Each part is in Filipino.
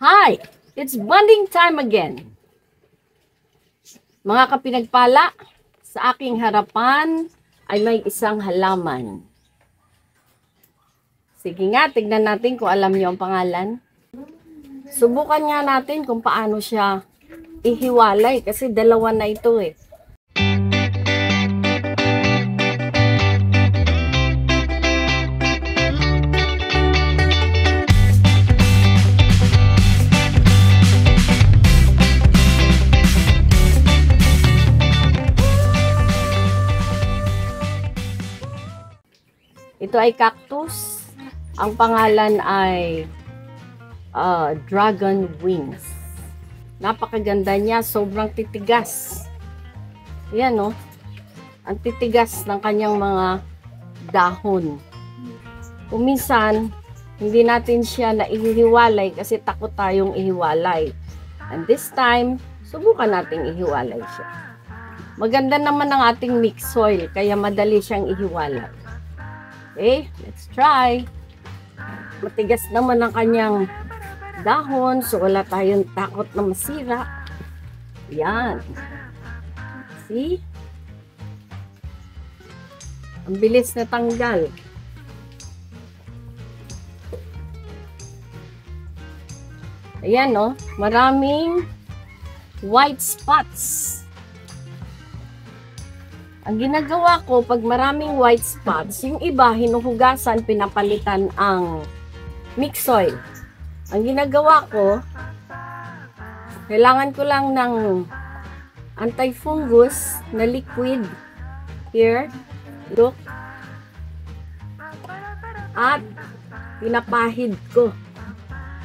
Hi! It's bonding time again. Mga kapinagpala, sa aking harapan ay may isang halaman. Sige nga, tignan natin kung alam niyo ang pangalan. Subukan nga natin kung paano siya ihiwalay kasi dalawa na ito eh. Ito ay cactus. Ang pangalan ay dragon wings. Napakaganda niya. Sobrang titigas. Yan no. Ang titigas ng kanyang mga dahon. Kung minsan, hindi natin siya naihiwalay kasi takot tayong ihiwalay. And this time, subukan nating ihiwalay siya. Maganda naman ang ating mixed soil kaya madali siyang ihiwalay. Okay, let's try. Matigas naman ang kanyang dahon, so wala tayong takot na masira. Yan. See? Ang bilis na tanggal. Ayan, no? Maraming white spots. Ang ginagawa ko, pag maraming white spots, yung iba, hinuhugasan, pinapalitan ang mixed soil. Ang ginagawa ko, kailangan ko lang ng anti-fungus na liquid. Here, look. At pinapahid ko.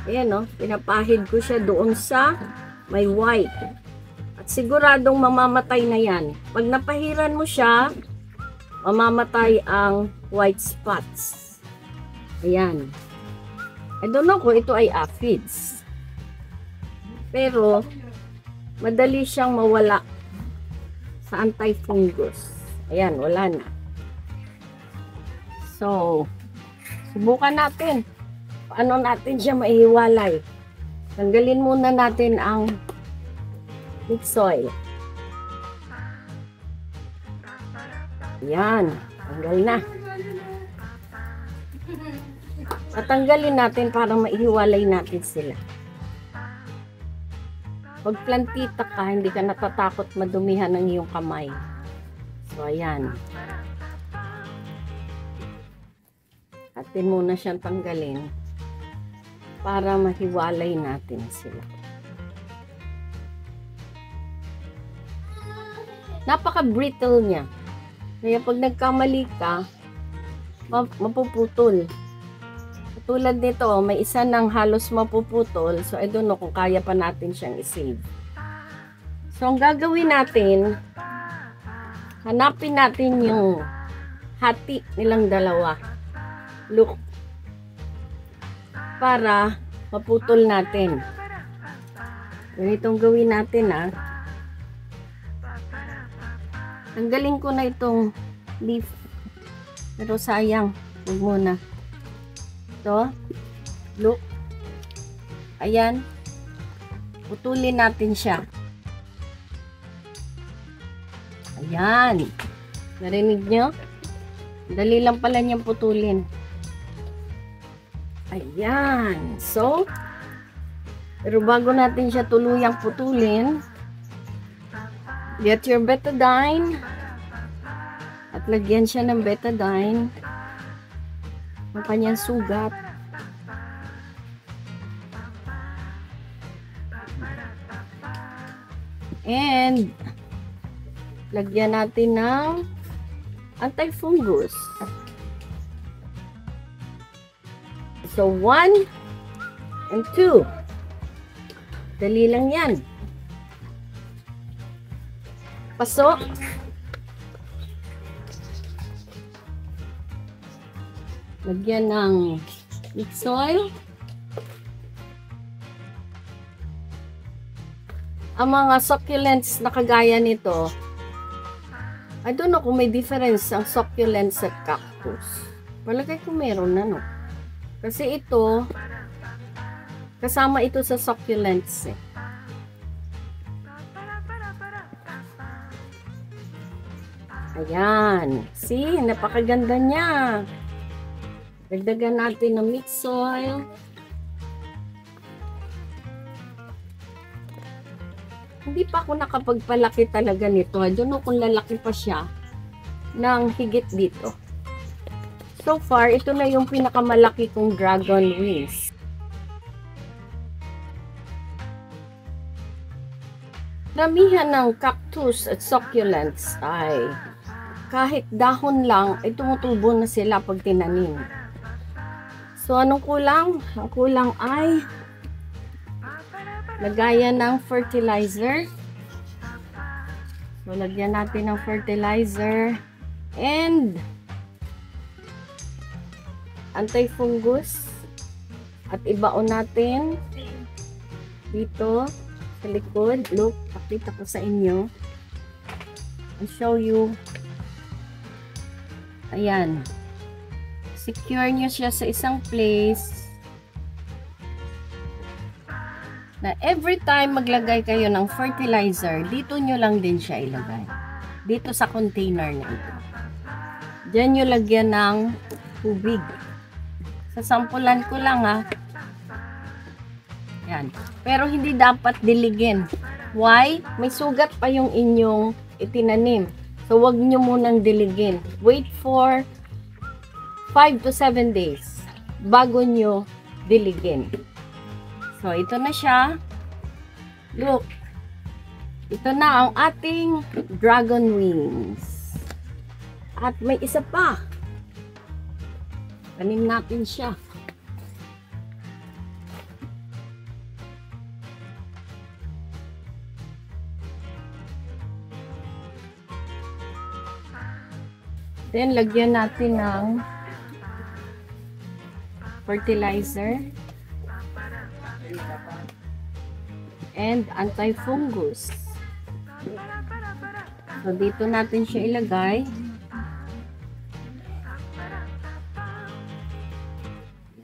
Ayan, no? Pinapahid ko siya doon sa may white. Siguradong mamamatay na yan. Pag napahiran mo siya, mamamatay ang white spots. Ayan. I don't know kung ito ay aphids. Pero, madali siyang mawala sa anti-fungus. Ayan, wala na. So, subukan natin. Paano natin siya maihiwalay? Tanggalin muna natin ang mixed soil. Yan. Tanggal na. Tatanggalin natin para maihiwalay natin sila. Pag plantita ka, hindi ka natatakot madumihan ng iyong kamay. So, ayan. Atin muna siyang tanggalin para mahiwalay natin sila. Napaka-brittle niya. Kaya pag nagkamali ka, mapuputol. Tulad nito, may isa ng halos mapuputol. So, I don't know kung kaya pa natin siyang i-save. So, ang gagawin natin, hanapin natin yung hati nilang dalawa. Look. Para maputol natin. Ganitong gawin natin, ha. Tanggalin ko na itong leaf. Pero sayang. Huwag muna. Ito. Look. Ayan. Putulin natin siya. Ayan. Narinig nyo? Dali lang pala niyang putulin. Ayan. So, pero bago natin siya tuluyang putulin, get your betadine at lagyan siya ng betadine ang kanyang sugat. And lagyan natin ng anti-fungus. So 1 and 2. Dali lang yan. Pasok. Lagyan ng mixed soil. Ang mga succulents na kagaya nito, I don't know kung may difference ang succulents sa cactus. Palagay ko meron na, no? Kasi ito, Kasama ito sa succulents eh. Ayan. See, napakaganda niya. Dagdagan natin ng mixed soil. Hindi pa ako nakapagpalaki talaga nito. I don't know kung lalaki pa siya ng higit dito. So far, ito na yung pinakamalaki kong dragon wings. Damihan ng cactus at succulents ay kahit dahon lang ay tumutubo na sila pag tinanim. So anong kulang? Ang kulang ay lagayan ng fertilizer. So lagyan natin ng fertilizer and anti-fungus at ibaon natin dito sa likod. Look, pakita ko sa inyo. I'll show you. Ayan. Secure nyo siya sa isang place na every time maglagay kayo ng fertilizer, dito nyo lang din siya ilagay. Dito sa container na ito. Diyan nyo lagyan ng tubig. Sasampulan ko lang ha. Yan. Pero hindi dapat diligin. Why? May sugat pa yung inyong itinanim. So, wag nyo munang diligin. Wait for 5 to 7 days bago nyo diligin. So, ito na siya. Look. Ito na ang ating dragon wings. At may isa pa. Tanim natin siya. Then, lagyan natin ng fertilizer and anti-fungus. So, dito natin siya ilagay.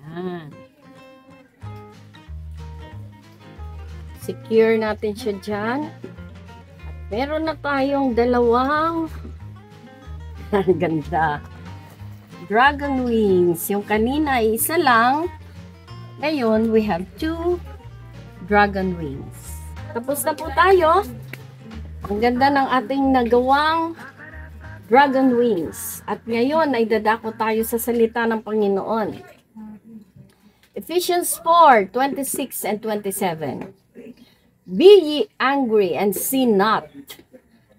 Yan. Secure natin siya dyan. At meron na tayong dalawang ganda. Dragon wings. Yung kanina ay isa lang. Ngayon, we have 2 dragon wings. Tapos na po tayo. Ang ganda ng ating nagawang dragon wings. At ngayon ay dadako tayo sa salita ng Panginoon. Ephesians 4:26 and 27. Be ye angry and sin not.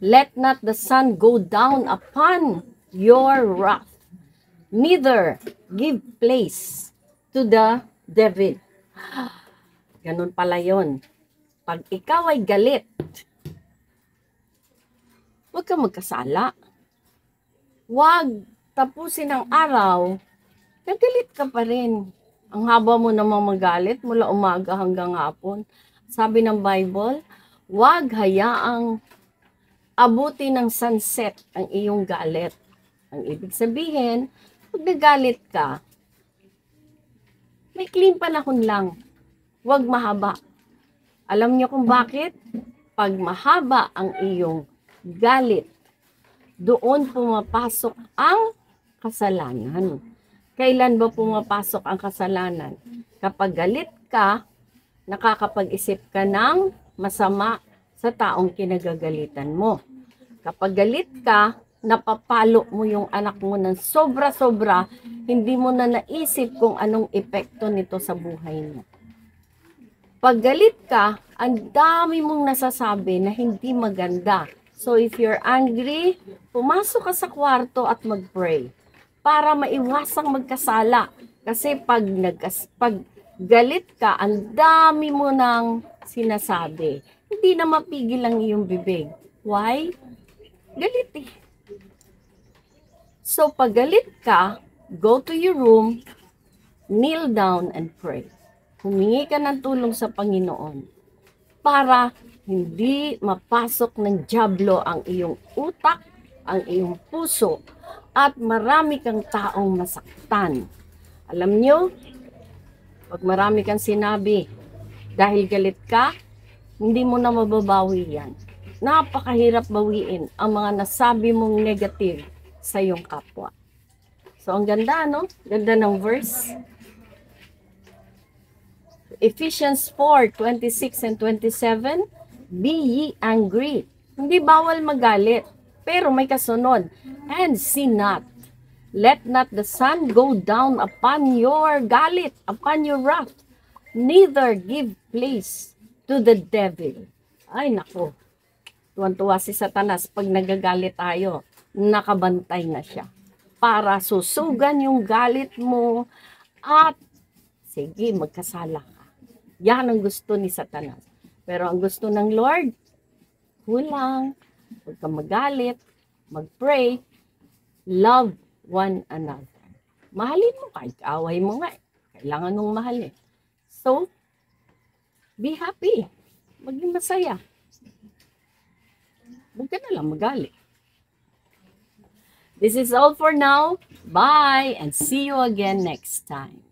Let not the sun go down upon your wrath, neither give place to the devil. Ganun pala yun. Pag ikaw ay galit, huwag kang magkasala. Huwag tapusin ang araw, nagalit ka pa rin. Ang haba mo namang magalit mula umaga hanggang hapon. Sabi ng Bible, huwag hayaang abuti ng sunset ang iyong galit. Ang ibig sabihin, pag nagalit ka, may clean panahon lang. Huwag mahaba. Alam niyo kung bakit? Pag mahaba ang iyong galit, doon pumapasok ang kasalanan. Kailan ba pumapasok ang kasalanan? Kapag galit ka, nakakapag-isip ka ng masama sa taong kinagagalitan mo. Kapag galit ka, napapalo mo yung anak mo ng sobra-sobra, hindi mo na naisip kung anong epekto nito sa buhay mo. Pag galit ka, ang dami mong nasasabi na hindi maganda. So if you're angry, pumasok ka sa kwarto at mag-pray para maiwasang magkasala. Kasi pag galit ka, ang dami mo nang sinasabi. Hindi na mapigil ang iyong bibig. Why? Galit eh. So, pag galit ka, go to your room, kneel down and pray. Humingi ka ng tulong sa Panginoon para hindi mapasok ng dyablo ang iyong utak, ang iyong puso, at marami kang taong masaktan. Alam nyo, pag marami kang sinabi, Dahil galit ka, hindi mo na mababawi yan. Napakahirap bawiin ang mga nasabi mong negative sa iyong kapwa. So, ang ganda, no? Ganda ng verse. Ephesians 4:26 and 27, be ye angry. Hindi bawal magalit, pero may kasunod. And sin not. Let not the sun go down upon your galit, upon your wrath. Neither give place to the devil. Ay, nako. Tuwan-tuwa si Satanas pag nagagalit tayo. Nakabantay na siya. Para susugan yung galit mo at sige, magkasala ka. Yan ang gusto ni Satanas. Pero ang gusto ng Lord, huwag kang magalit, mag-pray, love one another. Mahalin mo kahit away mo nga. Kailangan mong mahalin. So, be happy. Maging masaya. Huwag ka na lang magalit. This is all for now. Bye and see you again next time.